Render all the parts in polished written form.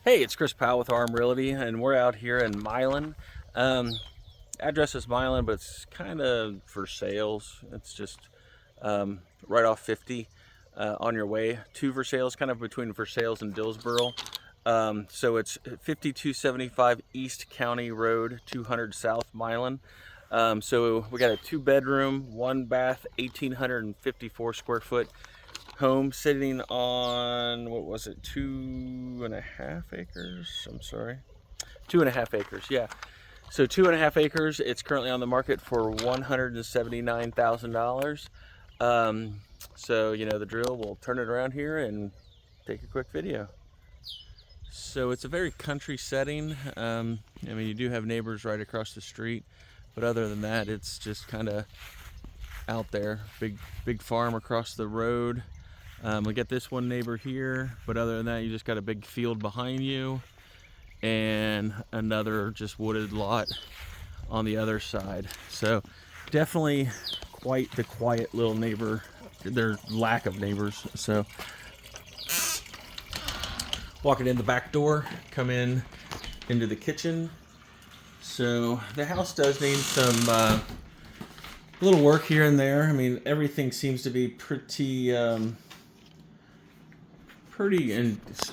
Hey, it's Chris Powell with Arm Realty, and we're out here in Milan. Um, Address is Milan, but it's kind of for sales. It's just right off 50 on your way to for sales, kind of between for sales and Dillsboro. So it's 5275 East County Road, 200 South Milan. So we got a 2 bedroom, 1 bath, 1,854 square foot home sitting on, what was it, 2.5 acres? I'm sorry, 2.5 acres, yeah. So 2.5 acres. It's currently on the market for $179,000. So you know the drill. We'll turn it around here and take a quick video. So it's a very country setting. I mean, you do have neighbors right across the street, but other than that, it's just kind of out there. Big farm across the road. We got this one neighbor here, but other than that, you just got a big field behind you and another just wooded lot on the other side. So definitely quite the quiet little neighbor, their lack of neighbors. So walking in the back door, come in into the kitchen. So the house does need some little work here and there. I mean, everything seems to be pretty and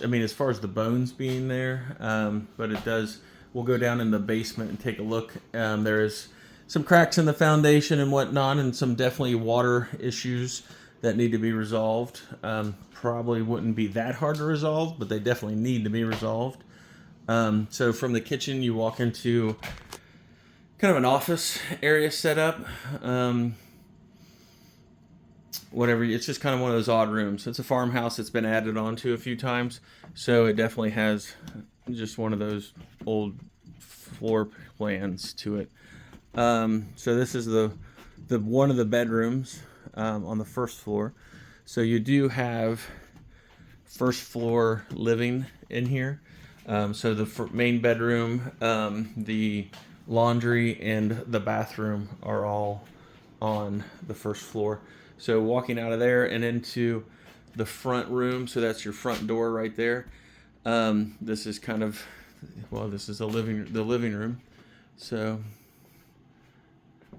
I mean, as far as the bones being there, but it does. We'll go down in the basement and take a look. There is some cracks in the foundation and whatnot, and some definitely water issues that need to be resolved. Probably wouldn't be that hard to resolve, but they definitely need to be resolved. So from the kitchen, you walk into kind of an office area setup. Whatever, it's just kind of one of those odd rooms. It's a farmhouse that's been added onto a few times, so it definitely has just one of those old floor plans to it. So this is the one of the bedrooms on the first floor. So you do have first floor living in here. So the main bedroom, the laundry, and the bathroom are all on the first floor. So walking out of there and into the front room, so that's your front door right there. This is kind of, well, this is the living room. So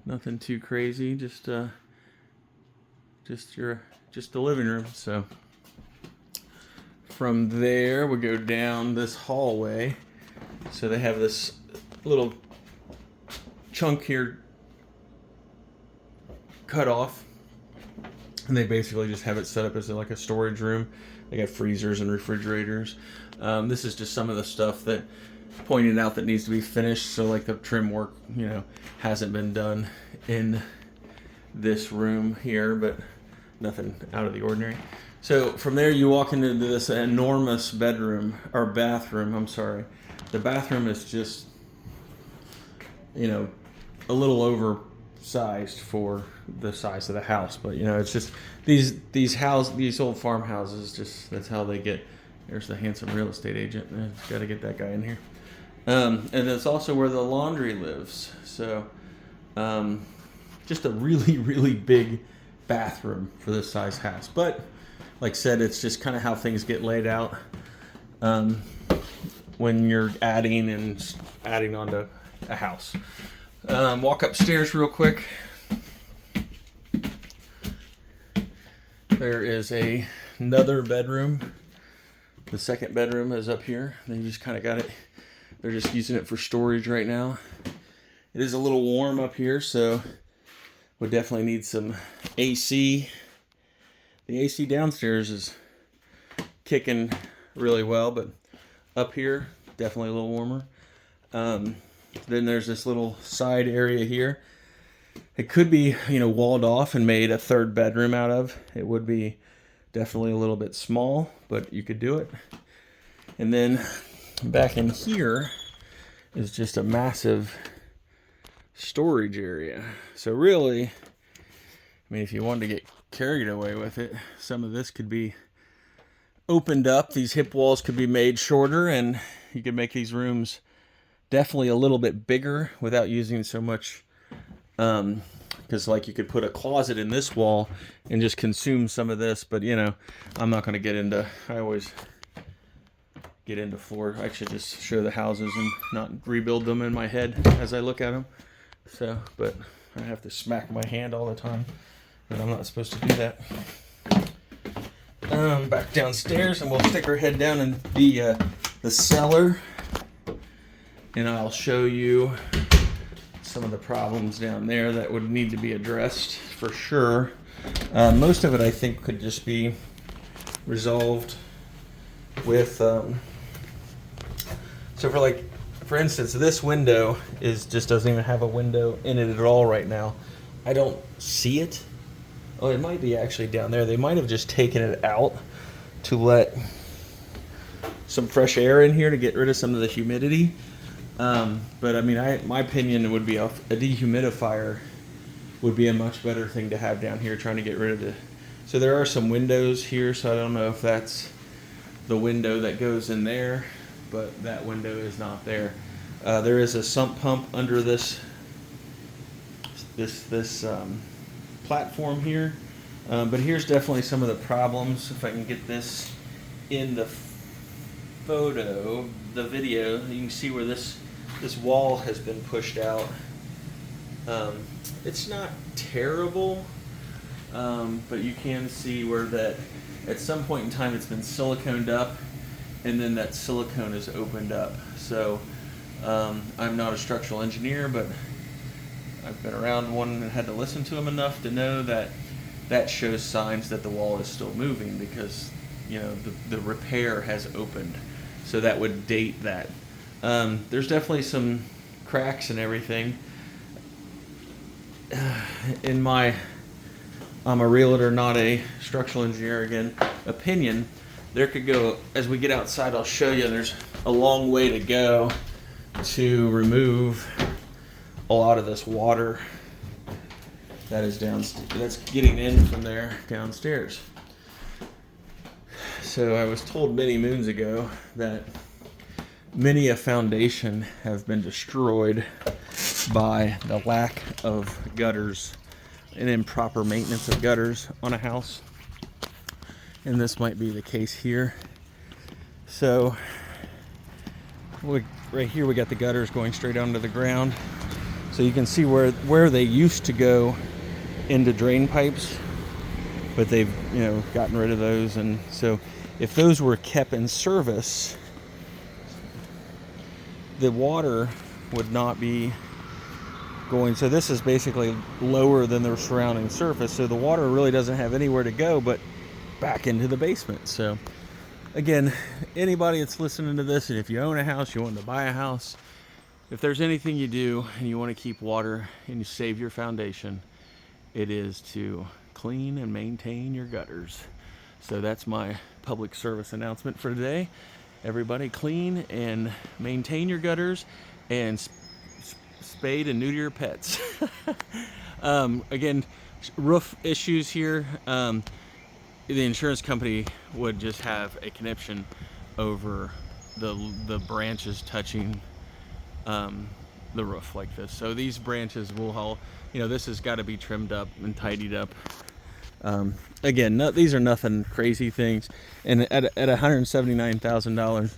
nothing too crazy, just the living room. So from there we go down this hallway. So they have this little chunk here cut off, and they basically just have it set up as like a storage room. They got freezers and refrigerators. This is just some of the stuff that pointed out that needs to be finished. So like the trim work, hasn't been done in this room here, but nothing out of the ordinary. So from there you walk into this enormous bathroom. I'm sorry. The bathroom is just, a little oversized for the size of the house, but it's just these old farmhouses, just that's how they get. There's the handsome real estate agent. Got to get that guy in here. And it's also where the laundry lives. So just a really, really big bathroom for this size house. But like I said, it's just kind of how things get laid out when you're adding onto a house. Walk upstairs real quick. There is another bedroom. The second bedroom is up here. They just kind of got it. They're just using it for storage right now. It is a little warm up here, so we definitely need some AC. The AC downstairs is kicking really well, but up here, definitely a little warmer. Then there's this little side area here. It could be, walled off and made a third bedroom out of. It would be definitely a little bit small, but you could do it. And then back in here is just a massive storage area. So really, if you wanted to get carried away with it, some of this could be opened up. These hip walls could be made shorter, and you could make these rooms definitely a little bit bigger without using so much, because like you could put a closet in this wall and just consume some of this, but I'm not going to get into, I always get into floor. I should just show the houses and not rebuild them in my head as I look at them. So, but I have to smack my hand all the time, but I'm not supposed to do that. Back downstairs, and we'll stick our head down in the cellar, and I'll show you some of the problems down there that would need to be addressed for sure. Most of it I think could just be resolved with so for instance, this window just doesn't even have a window in it at all right now. I don't see it. Oh, it might be actually down there. They might have just taken it out to let some fresh air in here to get rid of some of the humidity. But I mean, my opinion would be a dehumidifier would be a much better thing to have down here, trying to get rid of the. So there are some windows here, so I don't know if that's the window that goes in there, but that window is not there. There is a sump pump under this platform here, but here's definitely some of the problems. If I can get this in the photo, the video, you can see where this wall has been pushed out. It's not terrible, but you can see where that at some point in time it's been siliconed up, and then that silicone is opened up. So I'm not a structural engineer, but I've been around one and had to listen to them enough to know that that shows signs that the wall is still moving, because the repair has opened. So that would date that. There's definitely some cracks and everything. I'm a realtor, not a structural engineer, again, opinion, there could go, as we get outside, I'll show you, there's a long way to go to remove a lot of this water that is downstairs, that's getting in from there downstairs. So I was told many moons ago that many a foundation have been destroyed by the lack of gutters and improper maintenance of gutters on a house. And this might be the case here. So right here we got the gutters going straight onto the ground. So you can see where they used to go into drain pipes, but they've gotten rid of those. And so if those were kept in service, the water would not be going. So this is basically lower than the surrounding surface, so the water really doesn't have anywhere to go but back into the basement. So again, anybody that's listening to this, and if you own a house, you want to buy a house, if there's anything you do and you want to keep water and you save your foundation, it is to clean and maintain your gutters. So that's my public service announcement for today. Everybody clean and maintain your gutters, and spade and neuter your pets. Again, roof issues here. The insurance company would just have a conniption over the branches touching the roof like this. So these branches will all, this has got to be trimmed up and tidied up. Again, these are nothing crazy things, and at $179,000,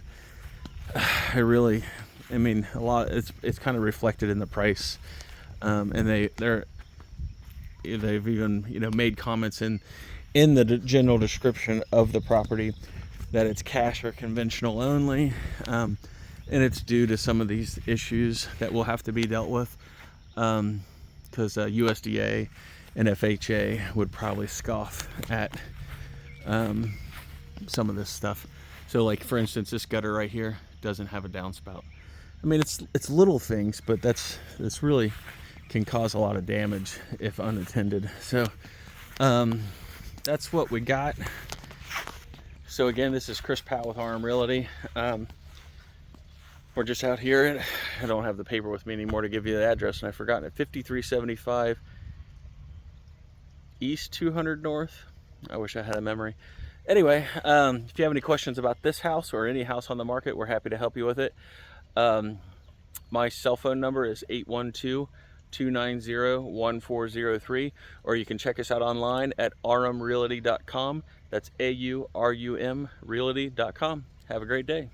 a lot. It's kind of reflected in the price, and they've even made comments in the general description of the property that it's cash or conventional only, and it's due to some of these issues that will have to be dealt with, because USDA and FHA would probably scoff at some of this stuff. So like, for instance, this gutter right here doesn't have a downspout. I mean, it's little things, but this really can cause a lot of damage if unattended. So that's what we got. So again, this is Chris Powell with RM Realty. We're just out here. I don't have the paper with me anymore to give you the address, and I've forgotten it. 5375 East 200 North. I wish I had a memory. Anyway, if you have any questions about this house or any house on the market, we're happy to help you with it. My cell phone number is 812-290-1403, or you can check us out online at rumrealty.com. That's AURUM realty.com. Have a great day.